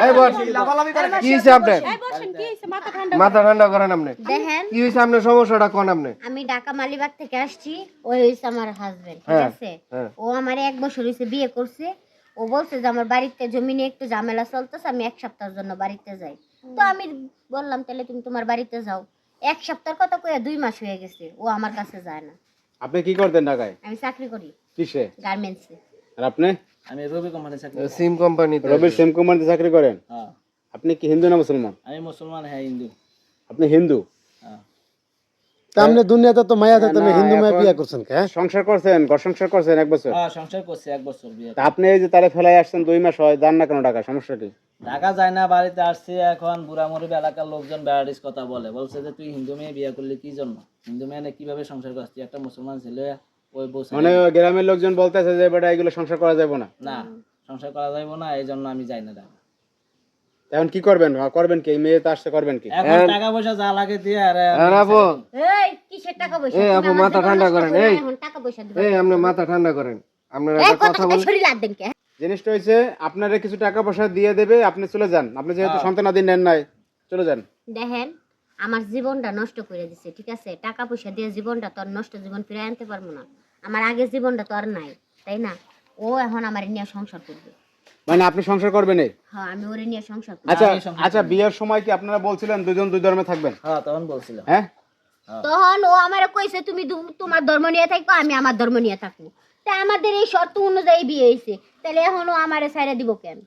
এই বস কি হইছে আপনার মাথা ঠান্ডা করেন আপনি দেখেন কি হইছে আপনার সমস্যাটা কোন আপনি আমি ঢাকা মালিবাগ থেকে আসছি ওই হইছে আমার হাজবেন্ড ঠিক আছে ও আমারে 1 বছর হইছে বিয়ে করছে ও বলছে যে আমার বাড়িতে জমি নিয়ে একটু ঝামেলা চলতেছে আমি 1 সপ্তাহের জন্য বাড়িতে যাই তো আমি বললাম তাহলে তুমি তোমার বাড়িতে যাও 1 সপ্তাহের কথা কইয়া 2 মাস হয়ে গেছে ও আমার কাছে যায় না আপনি কি করতেন ঢাকায়? আমি চাকরি করি কিসে? গার্মেন্টসে। আর আপনি? আমি রবি কোম্পানিতে চাকরি করি। সিম কোম্পানিতে রবির সেম কোম্পানিতে চাকরি করেন? হ্যাঁ আপনি কি হিন্দু না মুসলমান? আমি মুসলমান, হ্যাঁ হিন্দু। আপনি হিন্দু? হ্যাঁ তামনে দুনিয়াতে তো মায়া থাকে, তুমি হিন্দু মায়া বিয়ে করছেন কে? সংসার করছেন, ঘর সংসার করছেন 1 বছর? হ্যাঁ সংসার করছি 1 বছর বিয়ে। তা আপনি এই যে তারে ফেলাই আসছেন 2 মাস হয়, যান না কেন ঢাকা? সমস্যা কি? ঢাকা যায় না, বাড়িতে আসছি এখন বুড়ামুড়ি এলাকার লোকজন ব্যারাডিস কথা বলছে যে তুই হিন্দু মেয়ে বিয়ে করলি কি জন্য, হিন্দু মেয়ে নিয়ে কিভাবে সংসার করছিস, একটা মুসলমান ছেলে ওই বউ মানে গ্রামের লোকজন বলতেছে যে বেটা এগুলো সংসার করা যাবে না। না সংসার করা যাবে না, এই জন্য আমি যাই না ঢাকা। এখন কি করবেন? করবেন কি? এই মেয়ে তো আসছে, করবেন কি? এখন টাকা পয়সা যা লাগে দিয়ে আরে আপু এই কিসের টাকা পয়সা এই আপু মাথা ঠান্ডা করেন এই এখন টাকা পয়সা দিবা এই আপনি মাথা ঠান্ডা করেন আপনার এই একটা কথা কথা বল শরীর লাদ দেন কে জিনিসটা হইছে আপনারা কিছু টাকা পয়সা দিয়ে দেবে, আপনি চলে যান। আপনি যেহেতু সন্তানাদি নেন নাই, চলে যান। দেখেন আমার জীবনটা নষ্ট করে দিছে ঠিক আছে টাকা পয়সা দিয়ে জীবনটা তো আর নষ্ট জীবন ফিরে আনতে পারবো না আমার আগের জীবনটা তো আর নাই তাই না ও এখন আমার নিয়ে সংসার করবে মানে আপনি সংসার করবেন? হ্যাঁ আমি ওরে নিয়ে সংসার করব আচ্ছা আচ্ছা, বিয়ের সময় কি আপনারা বলছিলেন দুজন দুই ধর্মে থাকবেন? হ্যাঁ তখন বলছিলাম। হ্যাঁ, তখন ও আমারে কইছে তুমি তোমার ধর্ম নিয়ে থাকো আমি আমার ধর্ম নিয়ে থাকবো তা আমাদের এই শর্ত অনুযায়ী বিয়ে হইছে তাহলে এখন ও আমারে ছাইরা দিব কেন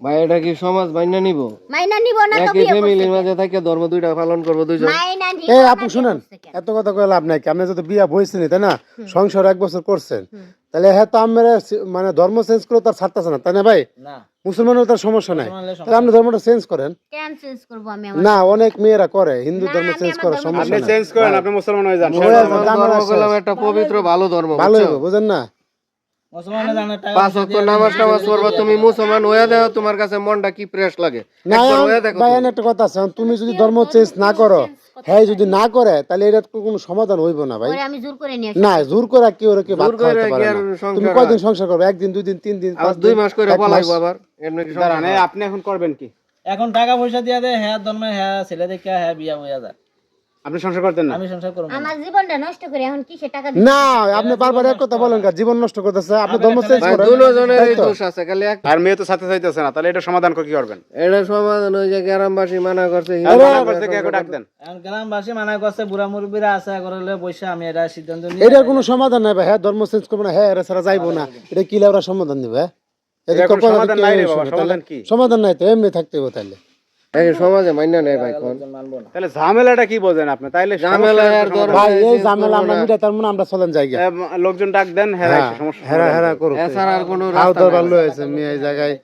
ভাই এটা কি সমাজ মাইনা নিব মাইনা নিব না তো একই বিয়ে ফ্যামিলির করছে মাঝে থাকে ধর্ম দুইটা পালন করব দুইজন মাইনা নিব এই আপু শুনেন, এত কথা কয়ে লাভ নাই কি? আপনি যত বিয়া বইছেন তাই না, সংসার 1 বছর করছেন, তাহলে হ্যাঁ তো আমরা মানে ধর্ম চেঞ্জ করে তার ছাড়তেছে না তাই না ভাই? না মুসলমানের তার সমস্যা নাই, তাহলে আপনি ধর্মটা চেঞ্জ করেন কেন চেঞ্জ করব আমি আমার না। অনেক মেয়েরা করে হিন্দু ধর্ম চেঞ্জ করে, সমস্যা আপনি নাই। চেঞ্জ করেন, আপনি মুসলমান হয়ে যান। ধর্ম করলাম একটা পবিত্র ভালো ধর্ম ভালো বুঝছো? হবে, বুঝেন না? মুসলমানের জানা টাকা 5 ওয়াক্ত নামাজ টামাজ পড়বা তুমি মুসলমান হয়ে যাও তোমার কাছে মনটা কি ফ্রেশ লাগে না একবার হয়ে দেখো ভাই, তুমি। একটা কথা আছে, তুমি যদি ধর্ম চেঞ্জ না করো, হ্যাঁ যদি না করে, তাহলে এটা তো কোনো সমাধান হইব না ভাই। ওরে আমি জোর করে নিয়ে না জোর করে কি ওরা কি ভাত জোর করে খাওয়াতে কি পারে আর না। সংসার তুমি হয়? কয়দিন সংসার করবে? 1 দিন 2 দিন 3 দিন 5 আর দিন 2 মাস করে এক মাস। পলাইবো আবার এমনি কি দাঁড়ান, এই আপনি এখন করবেন কি? এখন টাকা পয়সা দিয়ে দেয়, হ্যাঁ ধর্মে হ্যাঁ ছেলে দেখে হ্যাঁ বিয়া হয়ে যায়, আপনি সংসার করতেন না? আমি সংসার করবো না। আমার জীবনটা নষ্ট করে এখন কিসে টাকা না আপনি বারবার এক কথা বলেন, জীবন নষ্ট করতেছে, আপনি ধর্ম চেঞ্জ ভাই করেন। দুজনের তাই তো? দোষ আছে খালি এক আর মেয়ে তো সাথে চাইতেছে না, তাহলে এটা সমাধান কি করবেন? এটা সমাধান ওই যে গ্রামবাসী মানা করছে আর মানা করছে কে? ডাক দেন। এখন গ্রামবাসী মানা করছে, বুড়া মুরব্বীরা আছে করলে বসে আমি এটা সিদ্ধান্ত নিয়ে এটার কোনো সমাধান নাই ভাই। হ্যাঁ ধর্ম চেঞ্জ করবে না, হ্যাঁ এরা ছাড়া যাইবো না, এটা কি ওরা সমাধান দিবে? এটার কোনো সমাধান নাই রে বাবা, সমাধান কি? সমাধান নাই তো এমনি থাকতে হবে তাহলে। এই সমাজে মাইনা নেই ভাই কোন মানবো না। তাহলে ঝামেলাটা কি বোঝেন আপনি? তাইলে ঝামেলা আর ধর্ম ভাই এই ঝামেলা আমরা মিটাতাম না, আমরা চলেন জায়গা। লোকজন ডাক দেন, হ্যাঁ সমস্যা হেরা হেরা করুক, এছাড়া আর কোনো হাও রাস্তা তো নাই। ভালো হয়েছে মেয়ে এই জায়গায়